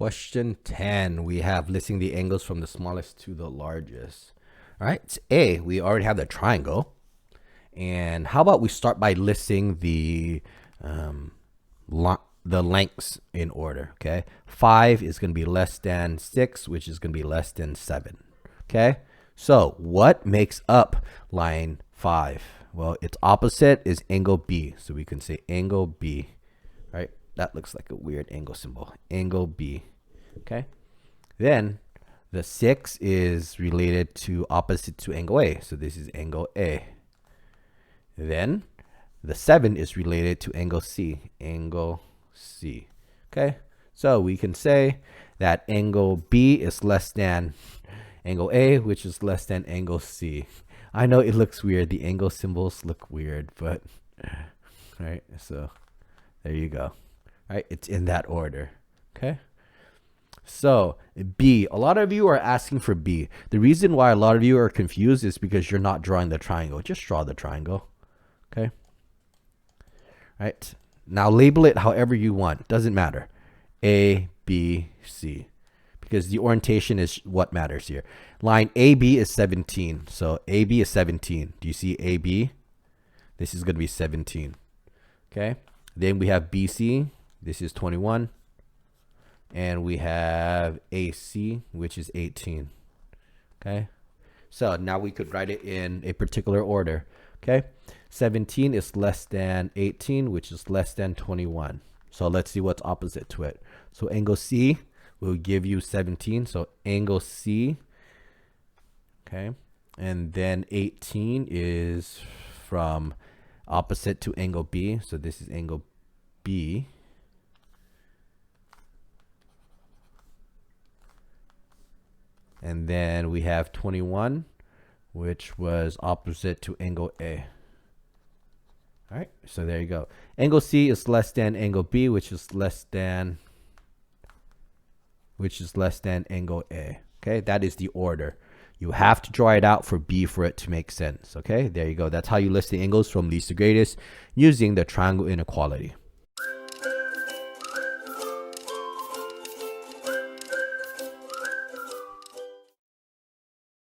Question 10, we have listing the angles from the smallest to the largest. All right, it's A, we already have the triangle. And how about we start by listing the lengths in order, okay? 5 is going to be less than 6, which is going to be less than 7, okay? So what makes up line 5? Well, its opposite is angle B, so we can say angle B, right? That looks like a weird angle symbol, angle B, okay? Then the 6 is related to opposite to angle A, so this is angle A. Then the 7 is related to angle C, okay? So we can say that angle B is less than angle A, which is less than angle C. I know it looks weird. The angle symbols look weird, but right, so there you go. Right, it's in that order, okay? So B, a lot of you are asking for B. The reason why a lot of you are confused is because you're not drawing the triangle. Just draw the triangle, okay? Right, now label it however you want. Doesn't matter. A, B, C. Because the orientation is what matters here. Line AB is 17. So AB is 17. Do you see AB? This is going to be 17. Okay. Then we have BC. This is 21. And we have AC, which is 18. Okay. So now we could write it in a particular order. Okay. 17 is less than 18, which is less than 21. So let's see what's opposite to it. So angle C will give you 17. So angle C, okay. And then 18 is from opposite to angle B. So this is angle B. And then we have 21, which was opposite to angle A. All right, so there you go. Angle C is less than angle B, which is less than angle A. Okay, that is the order. You have to draw it out for B for it to make sense. Okay, there you go. That's how you list the angles from least to greatest using the triangle inequality.